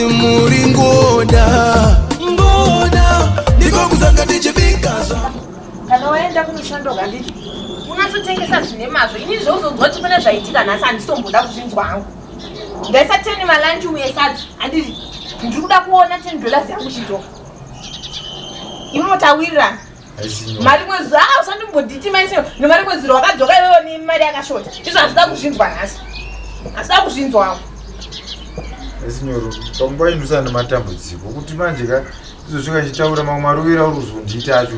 kuti muri ngoda ndiko kuzanga tichibikaza kana waenda kunoshando ganditi unatotengesa zvine mazvo ini zvozonzwa kuti pane zvaitika nhasi handitomboda kuzvinzwa hangu ndaisateni malanchi uye sadzi handiti ndiri kuda kuona $10 yangu chidzoka iwe motawirirana mari mwezi usandimboditi maisio nemari mwezi wakadzoka iwewo nemari yakashota izvo hazvida kuzvinzwa nhasi hazvida kuzvinzwa hangu esinyoro panguva inusana nematambudziko kuti manje ka izosvika chitaura mamwe maruvira uri kuzondiita acho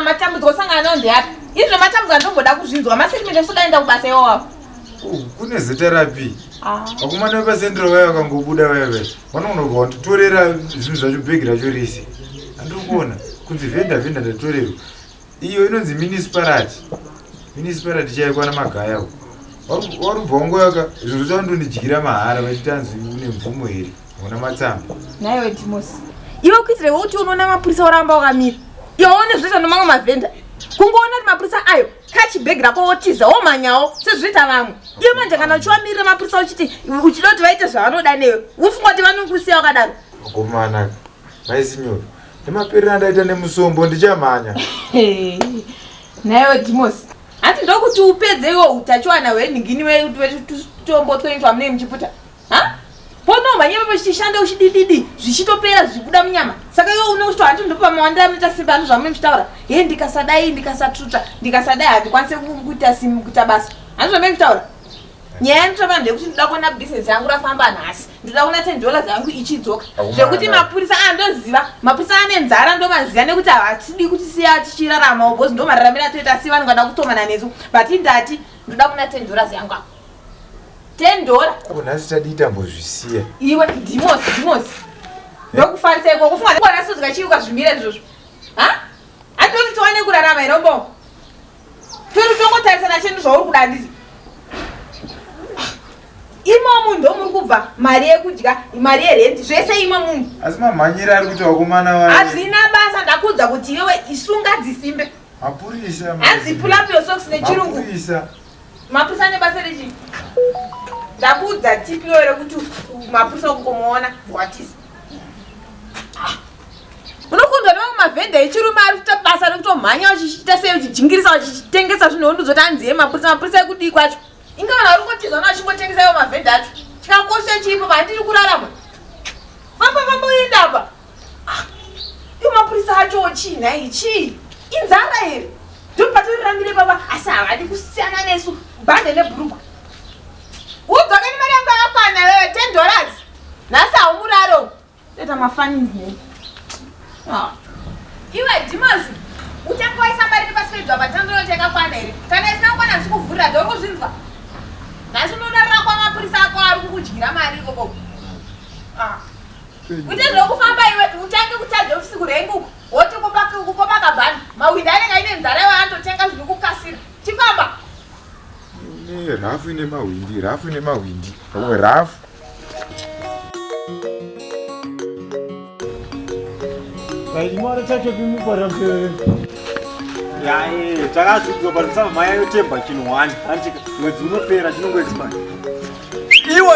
matambudziko osangana nawo ndeapi izvo matambudziko andomboda kuzvinzwa maserimende sodaenda kubasa iwowapo kune zita rapi vakomana vepasendero vaya vakangobuda vayave vanogona kunditorera zvinhu zvacho bhegi racho rese handiri kuona kunzi vhenda ndatorerwa iyo inonzi municipality chaikwana magaya warubva wangoyaka zvinhu zvandondidyira mahara vachitanzi une mvumo here una matsamba naiwe timosi iwe kuitirewo kuti unoona mapurisa oramba wakamira iwe one zvoita nomamwe mavhenda kungoona kuti mapurisa ayo kachibhegi rako wotiza womanyawo sezvoita vamwe iwe manje kana uchivamirira mapurisa uchida kuti vaite zvavanoda newe ufunga kuti vanokusiya wakadaro gomanaka maisinyoro nemaperera andaita nemusombo ndichamhanya naiwe timosi hati ndokuti upedze iwo utachiwana hwenhingini wetombo twenitwa mune muchiputa ponomhanya papo chichishanda uchidididi zvichitopera zvichibuda munyama saka iwe unokuti hati ndopa mawandira anoita simba ano zvamune muchitaura ye ndikasadai ndikasatuta ndikasadai handikwanise kuita basa handi zvamune muchitaura nyaya yanotova ndekuti ndoda kuona bhizinesi yangu rafamba nhasi ndoda kuona $10 yangu ichidzoka zvekuti mapurisa andoziva mapurisa ane nzara ndomaziva nekuti havatidi kuti siya tichirarama bhozi ndomararamira atoita si vanongada kutomana nesu but indati ndoda kuona $10 yangu ako $10 nhasi tadiita mbozvisiya iwe dhimosi ndokufarisa iko kufunga kuona sozika chiuka zvimire izvozvo handoti tiwane kurarama inombo tori tongotarisana chinhu zvauri kuda ndisi imomu ndo muri kubva mari yekudya mari yerenti zvese imo munhu asi mamhanyira ari kuti vakomana va hazvina basa ndakudza kuti iwewe isunga dzisimbe mapurisa hanzi pull up your socks nechirungu mapurisa nebasa rechi ndakudza tipi wewe rekuti mapurisa kukomuona bwatisa unokundwa nevamwe mavhenda echirume ari kuita basa rekutomhanya uchichita sei uchijingirisa uchitengesa zvinhu ndozoti hanziye mapurisa ekudii kwacho ingavana uri kutizana vachingotengesa iwo mavhenda acho chikakosha chipo vandiri kurarama famba uendapa iwo mapurisa acho chiina ichi inzara here ndopatoriramire baba asi havadi kusiyana nesu bhande nebhurugwa udzokeni mari yangu yakakwana wewe $10 nhasi haumuraro toita mafanizi iwe dhimosi utanga waisa mari nepasi pedwa patandoroti yakakwana here kana isina kukwana ndisi kuvhurira dori kuzvinzwa nhasi unodarira kwamapurisa ako ari kukudyira mari ikoko uite zvokufamba iwe utange kutadza ofisi kurenguko woti kukopaka bhani mawindi anenge aine nzara iwe andotenga zviri kukasira chifamba rafu ine mawindi pamwe rafu chimwana chacho kumubara yaye takazidzwa parisava maya yotemba chinhu 1 andika mwedzi unopera chinongwedzi mani iwo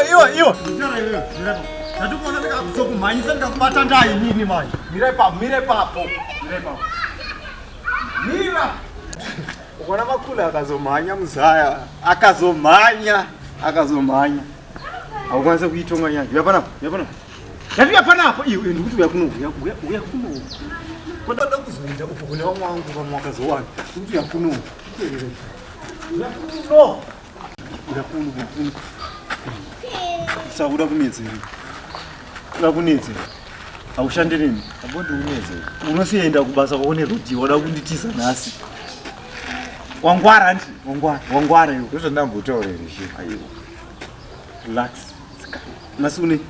ndatokuona ndikakuzokumhanyisa ndikakubata ndai nini mani mira papo ukona makula akazomhanya muzaya akazomhanya haukwanisa kuitonga nyaya yapiya panapo iwe ndikuti uya kuno kodada kuzoenda uko kune vamwe vangu vamwe vakazowana ndikuti uya kuno sauda kunedzera haushandi nini abodi unedzera unosienda kubasa kwaone rodi wada kunditiza nhasi wangwara iwe ndozvandambotaurere she aiwa relax masune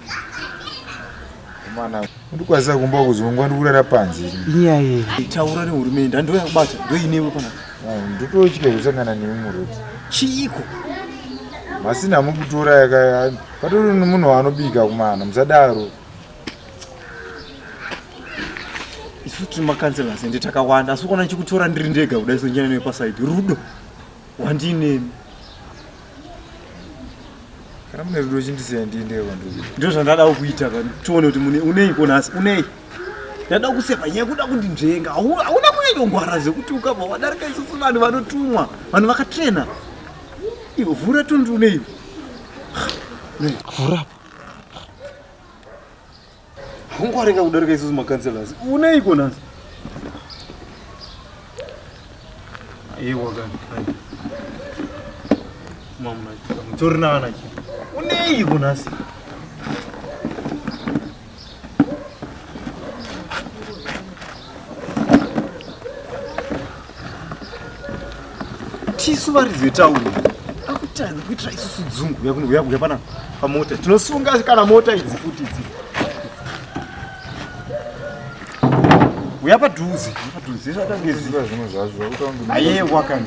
mana ndikwanisa kumba kuzongwa ndikurara panze iyaye taura nehurumende handiwe yakubata ndoinewe pana ndototye kusangana nemi muroti chiiko masina mukutora yaka patori nemunhu wanobika kumana musadaro isu tiri makanselasi ende takawanda asi ukona chikutora ndiri ndega kudai sonjana newe pasaidi rudo wandinemi Kana mune rudo chindisiya ndiende kwandiri. Ndiro zvandada kuita kana tuone kuti unei konasi unei. Ndada kusepa nyaya kuda kundinzvenga. Hauna kunyongwara zvekuti ukabva wadarika isusu vanhu vanotumwa, vanhu vakatrena. Ivo vhura tundu unei. Vhura. Ungwarenga kudarika isusu makanselas. Unei konasi. Iwo kana. Mama, mutorina ana chi. Unei konasi. Tisu varidzi vetauni akutadza kuitira isusu dzungu yakuya pana pamota tinosunga kana mota idzi futi idzi uya padhuze Zvatangeziva zvimwe zvazvo utaunga. aye wakani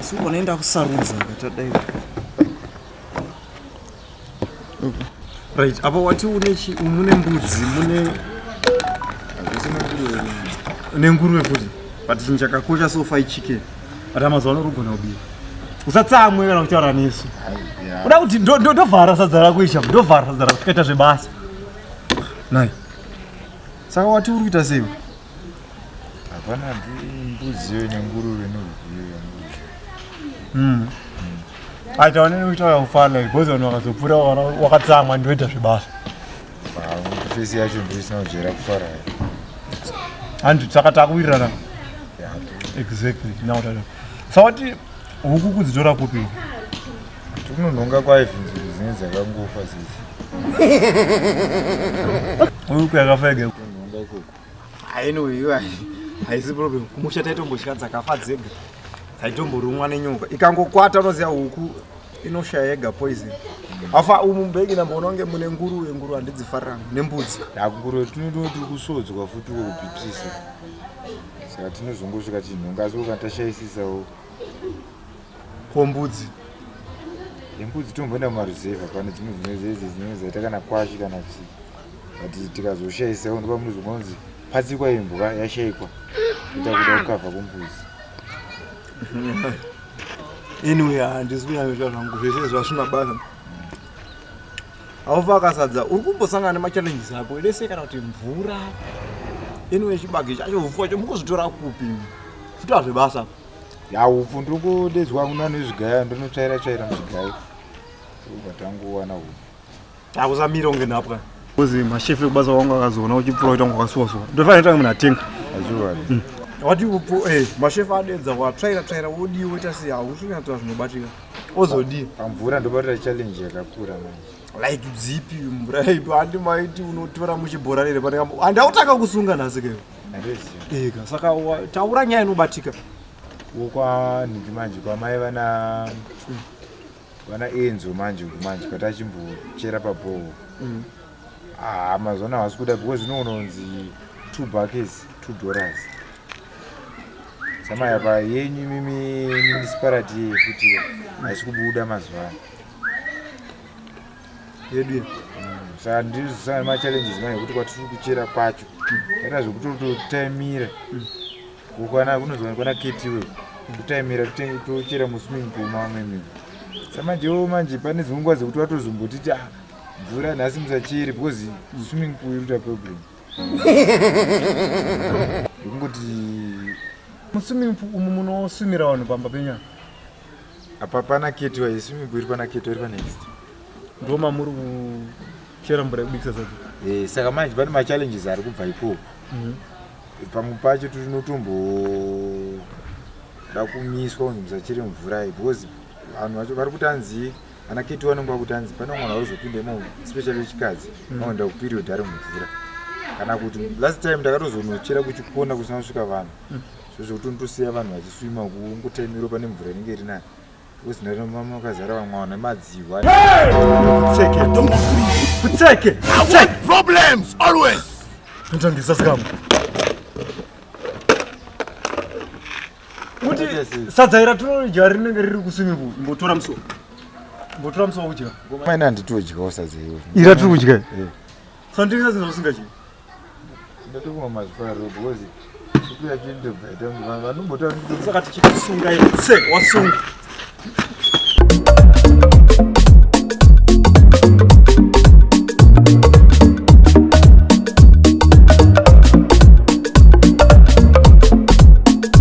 sungo naenda kusarudza ngatadai right apa wati mune mbudzi mune nguruve futi but chinhu chakakosha so fried chicken ata mazuva anogona kubika usatsamwe kana kutaura nesu uda kuti ndovhara sadza rako isha ndovhara sadza rako kuita zvebasa nai saka wati uri kuita sei Hapana mbudziyo nenguruve nohuviyo aita wanene kuita wakufana because vanhu vakazopfuura wakatsamwa ndoita zvebasa fesi yacho ndoisina kujera kufara handu saka takuwirirana exactly nautata sawati huku kudzitora kupi tikunonhonga kwaivhinziro dzine dzakangofa sisi huku yakafege kunhonga ikoko anyway haisi problem kumusha taitombosvika dzakafa dzega dzaitomborumwa nenyoka ikangokwata unoziva huku inoshaya yega poison afa umumbeki namboonange mune nguru handidzifarira nembudzi nguruve tinototi kusodzwa futi kokubhipisisa saka tinozongosvika tinhonga asi ukatashayisisawo kombudzi yembudzi tomboenda mumaruzevha pane dzimwe dzinezezi dzinenge zaita kana kwashi kana chii but tikazoshayisawo ndopa munozongonzi patsikwa imbwa yashayikwa ita kuda kukavha kombudzi anyway handisi kunyanyota zvangu zvese zvasvina basa aufa akasadza uri kumbosangana nemachallenges ako lese kana kuti mvura anyway chibage chacho ufu wacho mukuzvitora kupi futi hazvebasa yaupfu ndokudedzwa kuna nezvigaya ndonotsvaira muzvigayo ukatangowana ufu akusamira unge nhapwa kozi mashefu ekubasa wangu akazoona uchipfuura kuita ngo wakasuwa-suwa ndofanira kuita munhu atenga achiwani wati upu mashefu adedza watsvaira wodii woita sei hausvinyatora zvinobatika ozodii pamvura ndobatira challenge yakakura manje like dzipi mvura ipo handimaiti unotora muchibhora rere handautaka kusunga nhasi keyo handiziva ega saka taura nyaya inobatika wokwanhingi manje kwamai vana enzo manje patachimbochera pabhoho mazuva havasi kuda because inoononzi 2 buckets $2 samayapa yenyu municipality futi haisi kubuda mazuva yedu saka ndizosana machallenges manje kuti kwatiri kuchera kwacho taita zvekutotaimira kukwana kunozonekwana ketiwe kutaimira tochera muswimming pool mamwe mimwe samanjewo manje pane dzimwe nguva dzekuti watozombotiti mvura nhasi musacheri because swimming pool irikuita problem ndokungoti muswimming pool umu munoswimira vanhu pamba penyama apa pana ketiwa iswimming pool iri pana ketiwa iri panext ndoma muri kuchera mvura yekubikisa zacho saka manje pane machallenges ari kubva ikoko pamwe pacho tinotomboda kumiswa kunzi musachere mvura because vanhu vacho vari kutanzi ana keti vanenge vakutanzi pane mwana varuzopindemo especially wechikadzi vaenda kuperiod ari mumvura kana kuti last time takatozonochera kuchikona kusina kusvika vanhu zvozvokuti ndosiya vanhu vachiswima kungotaimiro pane mvura inenge iri nayo because ndatomama vakazara vamwe vana madzihwa kutseke Problems always. nditangisa sikamo kuti sadza ira tinodya rinenge riri kuswimming pool mbotora musuwo udya maina handitodyawo sadza iyo ira tiri kudya sandingisa zinza usingadyi ndatokuma mazvifariro because ikuya chindobvaita vanombota saka tichikusunga ira wasunga